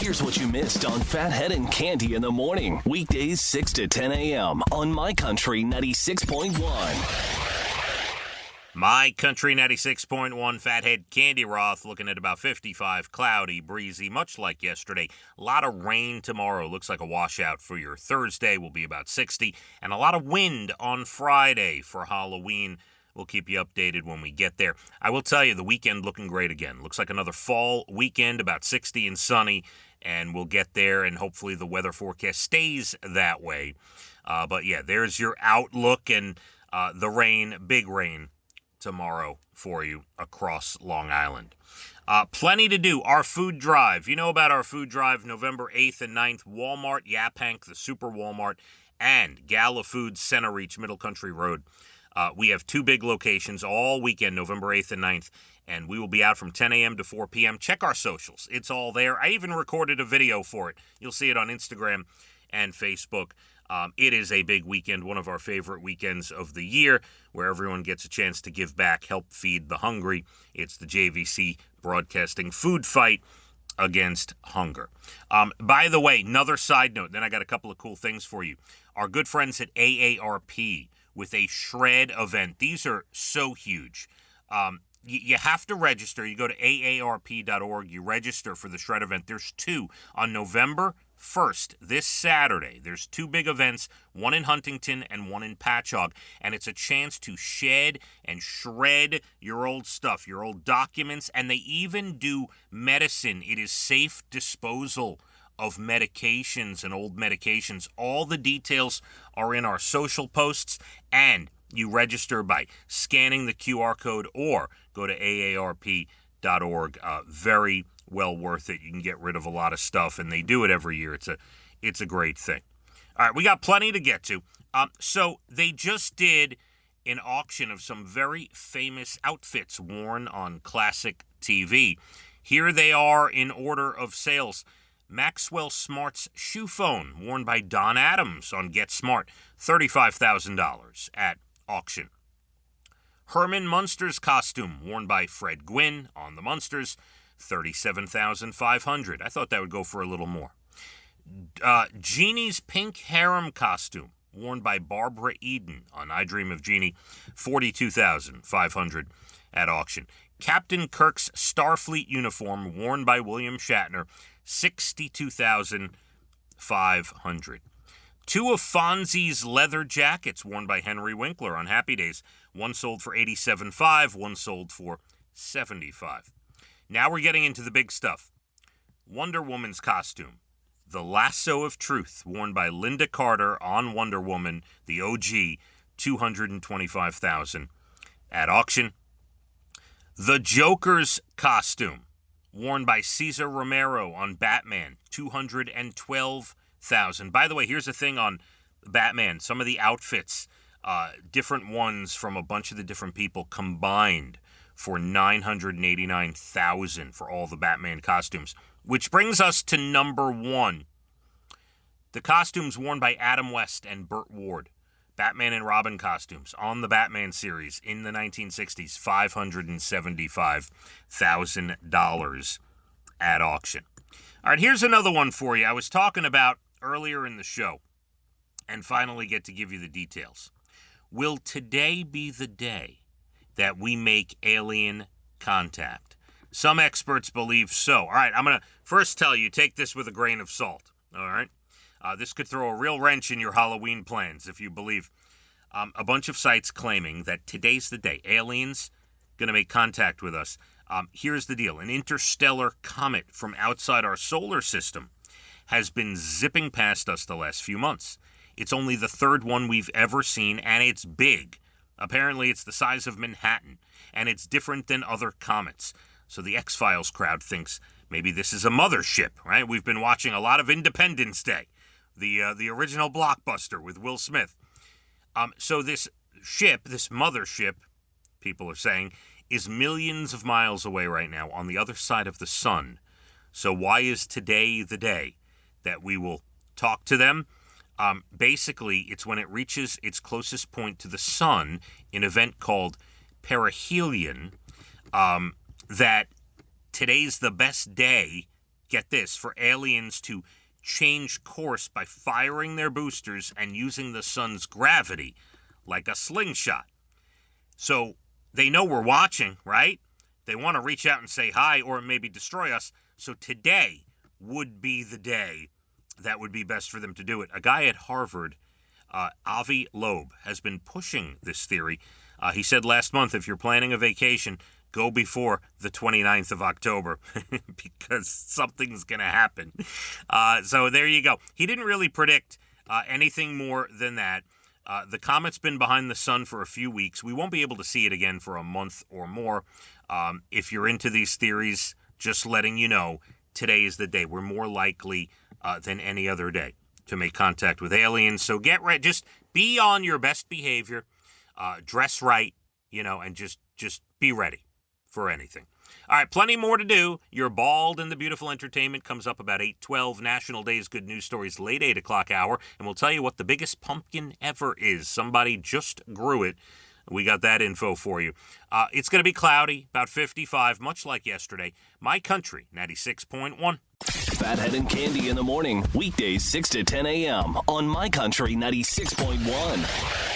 Here's what you missed on Phathead and Cande in the morning. Weekdays 6 to 10 a.m. on My Country 96.1. My Country 96.1, Phathead, Cande Roth, looking at about 55, cloudy, breezy, much like yesterday. A lot of rain tomorrow. Looks like a washout for your Thursday will be about 60. And a lot of wind on Friday for Halloween. We'll keep you updated when we get there. I will tell you, the weekend looking great again. Looks like another fall weekend, about 60 and sunny. And we'll get there, and hopefully the weather forecast stays that way. But yeah, there's your outlook and the rain, big rain, tomorrow for you across Long Island. Plenty to do. Our food drive. You know about our food drive, November 8th and 9th. Walmart, Yaphank, the Super Walmart, and Gala Foods, Center Reach, Middle Country Road. We have two big locations all weekend, November 8th and 9th, and we will be out from 10 a.m. to 4 p.m. Check our socials. It's all there. I even recorded a video for it. You'll see it on Instagram and Facebook. It is a big weekend, one of our favorite weekends of the year, where everyone gets a chance to give back, help feed the hungry. It's the JVC Broadcasting food fight against hunger. By the way, another side note, then I got a couple of cool things for you. Our good friends at AARP with a shred event. These are so huge. You have to register. You go to aarp.org. You register for the shred event. There's two on November 1st, this Saturday. There's two big events, one in Huntington and one in Patchogue, and it's a chance to shed and shred your old stuff, your old documents, and they even do medicine. It is safe disposal of medications and old medications. All the details are in our social posts, and you register by scanning the QR code or go to aarp.org. Very well worth it. You can get rid of a lot of stuff, and they do it every year. It's a great thing. All right, we got plenty to get to. So they just did an auction of some very famous outfits worn on classic TV. Here they are in order of sales. Maxwell Smart's shoe phone, worn by Don Adams on Get Smart, $35,000 at auction. Herman Munster's costume, worn by Fred Gwynn on the Munsters, $37,500. I thought that would go for a little more. Jeannie's pink harem costume, worn by Barbara Eden on I Dream of Jeannie, $42,500 at auction. Captain Kirk's Starfleet uniform, worn by William Shatner, $62,500. Two of Fonzie's leather jackets, worn by Henry Winkler on Happy Days. One sold for $87,500, one sold for $75,000. Now we're getting into the big stuff. Wonder Woman's costume, the Lasso of Truth, worn by Linda Carter on Wonder Woman, the OG, $225,000 at auction. The Joker's costume, worn by Cesar Romero on Batman, $212,000. By the way, here's the thing on Batman. Some of the outfits, different ones from a bunch of the different people combined for $989,000 for all the Batman costumes. Which brings us to number one. The costumes worn by Adam West and Burt Ward. Batman and Robin costumes on the Batman series in the 1960s, $575,000 at auction. All right, here's another one for you I was talking about earlier in the show and finally get to give you the details. Will today be the day that we make alien contact? Some experts believe so. All right, I'm going to first tell you, take this with a grain of salt, all right? This could throw a real wrench in your Halloween plans if you believe. A bunch of sites claiming that today's the day. Aliens going to make contact with us. Here's the deal. An interstellar comet from outside our solar system has been zipping past us the last few months. It's only the third one we've ever seen, and it's big. Apparently, it's the size of Manhattan, and it's different than other comets. So the X-Files crowd thinks maybe this is a mothership, right? We've been watching a lot of Independence Day, the original blockbuster with Will Smith. So this ship, this mothership, people are saying, is millions of miles away right now on the other side of the sun. So why is today the day that we will talk to them? Basically, it's when it reaches its closest point to the sun, an event called perihelion, that today's the best day get this, for aliens to change course by firing their boosters and using the sun's gravity like a slingshot. So they know we're watching, right? They want to reach out and say hi or maybe destroy us. So today would be the day that would be best for them to do it. A guy at Harvard, Avi Loeb, has been pushing this theory. He said last month, if you're planning a vacation, go before the 29th of October because something's going to happen. So there you go. He didn't really predict anything more than that. The comet's been behind the sun for a few weeks. We won't be able to see it again for a month or more. If you're into these theories, just letting you know, today is the day. We're more likely than any other day to make contact with aliens. So get ready. Just be on your best behavior. Dress right, and just be ready for anything. All right, plenty more to do. Your Bald and the Beautiful entertainment comes up about 8:12. National Day's Good News Stories, late 8 o'clock hour. And we'll tell you what the biggest pumpkin ever is. Somebody just grew it. We got that info for you. It's going to be cloudy, about 55, much like yesterday. My Country, 96.1. Phathead and Cande in the morning, weekdays 6 to 10 a.m. on My Country 96.1.